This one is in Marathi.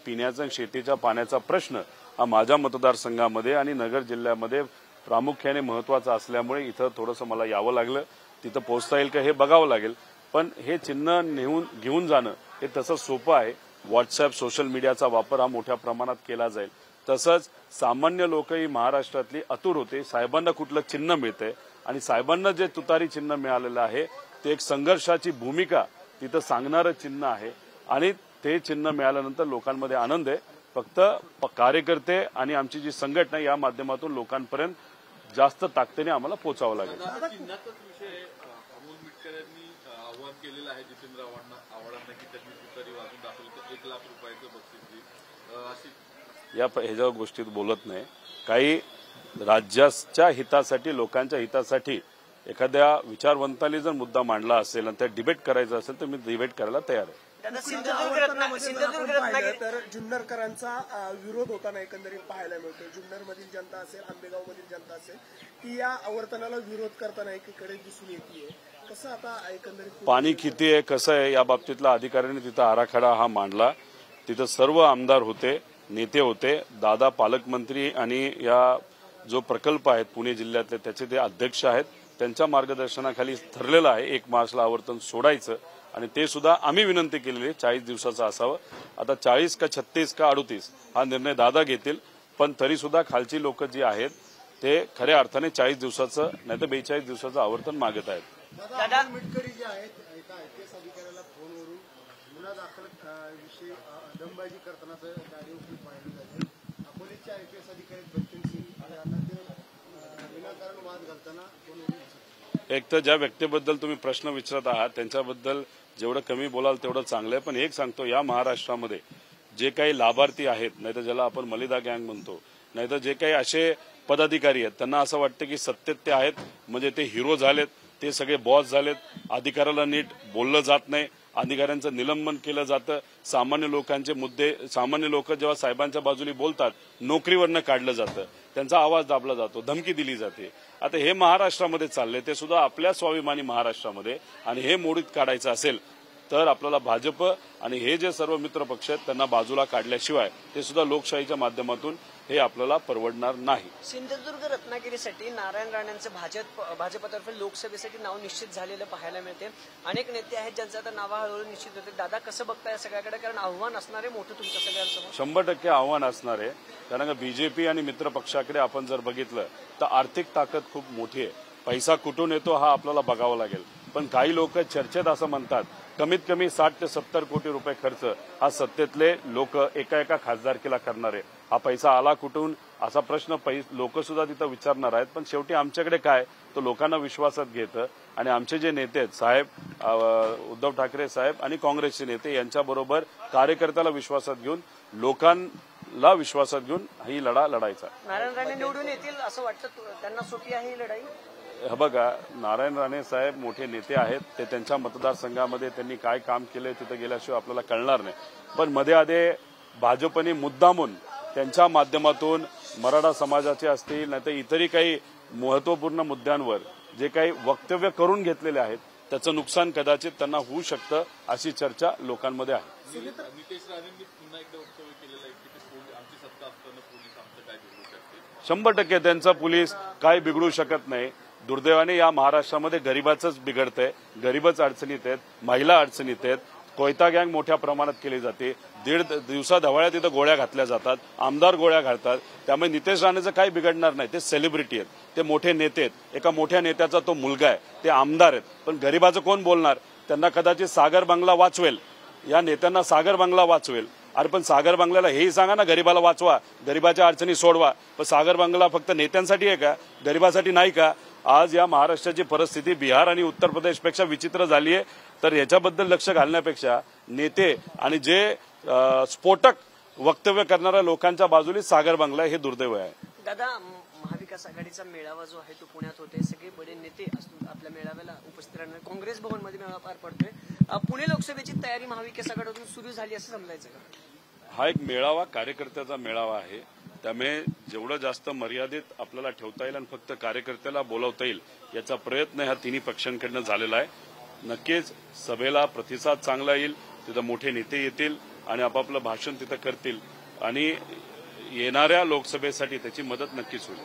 पिण्याचा शेतीच्या पाण्याचा प्रश्न हा माझ्या मतदारसंघामध्ये आणि नगर जिल्ह्यामध्ये प्रामुख्याने महत्त्वाचा असल्यामुळे इथं थोडंसं मला यावं लागलं। तिथं पोहोचता येईल का हे बघावं लागेल, पण हे चिन्ह घेऊन जाणं हे तसं सोपं आहे। व्हॉट्सअप सोशल मीडियाचा वापर हा मोठ्या प्रमाणात केला जाईल। तसंच सामान्य लोकही महाराष्ट्रातली आतुर होते साहेबांना कुठलं चिन्ह मिळतंय आणि साहेबांना जे तुतारी चिन्ह मिळालेलं आहे ते एक संघर्षाची भूमिका तिथं सांगणारं चिन्ह आहे आणि ते चिन्ह मिळाल्यानंतर लोकांमध्ये आनंद आहे। फक्त कार्यकर्ते आणि आमची जी संघटना या माध्यमातून लोकांपर्यंत जास्त ताकदीने आम्हाला पोहोचावं लागेल। आव्हान केलेलं आहे जितेंद्र आव्हाडांना की त्यांनी तुतारी वाजून दाखवली तर 1 लाख रुपयाचं बक्षीस या ह्याच्या गोष्टीत बोलत नाही। काही राज्याच्या हितासाठी लोकांच्या हितासाठी एखाद्या विचारवंतांनी जर मुद्दा मांडला असेल आणि त्या डिबेट करायचा असेल तर मी डिबेट करायला तयार आहे। तर जुन्नरकरांचा विरोध होताना एकंदरीत पाहायला मिळतो। जुन्नरमधील जनता असेल, आंबेगावमधील जनता असेल ती या आवर्तनाला विरोध करताना एकीकडे दिसून येते। कसं आता एकंदरीत पाणी किती आहे कसं आहे या बाबतीतला अधिकाऱ्यांनी तिथं आराखडा हा मांडला। तिथं सर्व आमदार होते, नेते होते, दादा पालकमंत्री आणि या जो प्रकल्प आहेत पुणे जिल्ह्यातले त्याचे ते अध्यक्ष आहेत, त्यांच्या मार्गदर्शनाखाली ठरलेलं आहे 1 मार्चला आवर्तन सोडायचं आणि ते सुद्धा आम्ही विनंती केलेली 40 दिवसाचं असावं। आता 40 का 36 का 38 हा निर्णय दादा घेतील, पण तरी सुद्धा खालची लोक जी आहेत ते खऱ्या अर्थाने 40 दिवसाचं नाही तर 42 दिवसाचं आवर्तन मागत आहेत। दादा मिटकरी जे आहेत एका आयपीएस अधिकाऱ्याला फोनवरून गुन्हा दाखल विषयी दमबाजी करतानाचं गाडी उचलून पाहिलं जाते। पोलीसचे आयपीएस अधिकारी बच्चन सिंग आणि यांना ते विनाकारण वाद घालताना फोनवरून एक तर ज्या व्यक्तीबद्दल तुम्ही प्रश्न विचारत आहात त्यांच्याबद्दल जेवढं कमी बोलाल तेवढं चांगलं आहे, पण एक सांगतो या महाराष्ट्रामध्ये जे काही लाभार्थी आहेत नाहीतर ज्याला आपण मलिदा गँग म्हणतो नाहीतर जे काही असे पदाधिकारी आहेत त्यांना असं वाटतं की सत्तेत ते आहेत म्हणजे ते हिरो झालेत, ते सगळे बॉस झालेत, अधिकाऱ्याला नीट बोललं जात नाही, अधिकाऱ्यांचं निलंबन केलं जातं, सामान्य लोकांचे मुद्दे सामान्य लोक जेव्हा साहेबांच्या बाजूने बोलतात नोकरीवरनं काढलं जातं, त्यांचा आवाज दाबला जातो, धमकी दिली जाते। आता हे महाराष्ट्रामध्ये चाललंय ते सुद्धा आपल्या स्वाभिमानी महाराष्ट्रामध्ये आणि हे मोडीत काढायचं असेल तर आपल्याला भाजप आणि हे जे सर्व मित्र पक्ष आहेत त्यांना बाजूला काढल्याशिवाय ते सुद्धा लोकशाहीच्या माध्यमातून हे आपल्याला परवडणार नाही। सिंधुदुर्ग रत्नागिरीसाठी नारायण राणेंचं भाजपतर्फे लोकसभेसाठी नाव निश्चित झालेलं पाहायला मिळते। अनेक नेते आहेत ज्यांचं आता नाव हळूहळू निश्चित होते। दादा कसं बघताय सगळ्याकडे, कारण आव्हान असणार आहे मोठं तुमच्या सगळ्यांसमोर? 100% आव्हान असणार आहे, कारण का बीजेपी आणि मित्र पक्षाकडे आपण जर बघितलं तर आर्थिक ताकद खूप मोठी आहे, पैसा कुठून येतो हा आपल्याला बघावं लागेल। पण काही लोक चर्चेत असं म्हणतात कमीत कमी 60 ते 70 कोटी रुपये खर्च हा सत्तेतले लोक एका खासदारकीला करणार आहे। हा पैसा आला कुठून असा प्रश्न लोक सुद्धा तिथं विचारणार आहेत, पण शेवटी आमच्याकडे काय तो लोकांना विश्वासात घेतं आणि आमचे जे नेते आहेत साहेब उद्धव ठाकरे साहेब आणि काँग्रेसचे नेते यांच्याबरोबर कार्यकर्त्याला विश्वासात घेऊन लोकांना विश्वासात घेऊन ही लढा लढायचा। नारायण राणे निवडून येतील असं वाटतं, त्यांना सोपी आहे ही लढाई? बघा, नारायण राणे साहेब मोठे नेते आहेत, ते त्यांच्या मतदारसंघामध्ये त्यांनी काय काम केलंय तिथं गेल्याशिवाय आपल्याला कळणार नाही। पण मध्ये आधे भाजपने मुद्दामून त्यांच्या माध्यमातून मराठा समाजाचे असतील नाहीतर इतरही काही महत्वपूर्ण मुद्द्यांवर जे काही वक्तव्य करून घेतलेले आहेत त्याचं नुकसान कदाचित त्यांना होऊ शकतं अशी चर्चा लोकांमध्ये आहे। नितेश राणेंनी पुन्हा एकदा वक्तव्य केलेलं आहे की आमची सत्ता असताना पोलीस आमचं काय बिघडू शकते? 100% त्यांचा पोलीस काय बिघडू शकत नाही। दुर्दैवाने या महाराष्ट्रामध्ये गरीबाचंच बिघडतंय, गरीबच अडचणीत आहेत, महिला अडचणीत आहेत, कोयता गँग मोठ्या प्रमाणात केली जाते, 1.5 दिवसा ढवळ्या तिथं गोळ्या घातल्या जातात, आमदार गोळ्या घालतात। त्यामुळे नितेश राणेचं काही बिघडणार नाही, ते सेलिब्रिटी आहेत, ते मोठे नेते आहेत, एका मोठ्या नेत्याचा तो मुलगा आहे, ते आमदार आहेत, पण गरीबाचं कोण बोलणार? त्यांना कदाचित सागर बंगला वाचवेल, या नेत्यांना सागर बंगला वाचवेल। अरे पण सागर बंगल्याला हेही सांगा ना गरीबाला वाचवा, गरीबाच्या अडचणी सोडवा, पण सागर बंगला फक्त नेत्यांसाठी आहे का, गरीबासाठी नाही का? आज या महाराष्ट्राची परिस्थिती बिहार आणि उत्तर प्रदेशपेक्षा विचित्र झाली आहे, तर याच्याबद्दल लक्ष घालण्यापेक्षा नेते आणि जे स्फोटक वक्तव्य करणाऱ्या लोकांच्या बाजूला सागर बंगला हे दुर्दैव आहे। दादा, महाविकास आघाडीचा मेळावा जो आहे तो पुण्यात होते, सगळे बडे नेते आपल्या मेळाव्याला उपस्थित राहणार, काँग्रेस भवनमध्ये मेळावा पार पडतोय, पुणे लोकसभेची तयारी महाविकास आघाडीतून सुरू झाली असं समजायचं का? हा एक मेळावा कार्यकर्त्याचा मेळावा आहे, त्यामुळे जेवढं जास्त मर्यादित आपल्याला ठेवता येईल आणि फक्त कार्यकर्त्याला बोलवता येईल याचा प्रयत्न ह्या तिन्ही पक्षांकडून झालेला आहे। नक्कीच सभेला प्रतिसाद चांगला येईल, तिथं मोठे नेते येतील आणि आपापलं भाषण तिथं करतील आणि येणाऱ्या लोकसभेसाठी त्याची मदत नक्कीच होईल.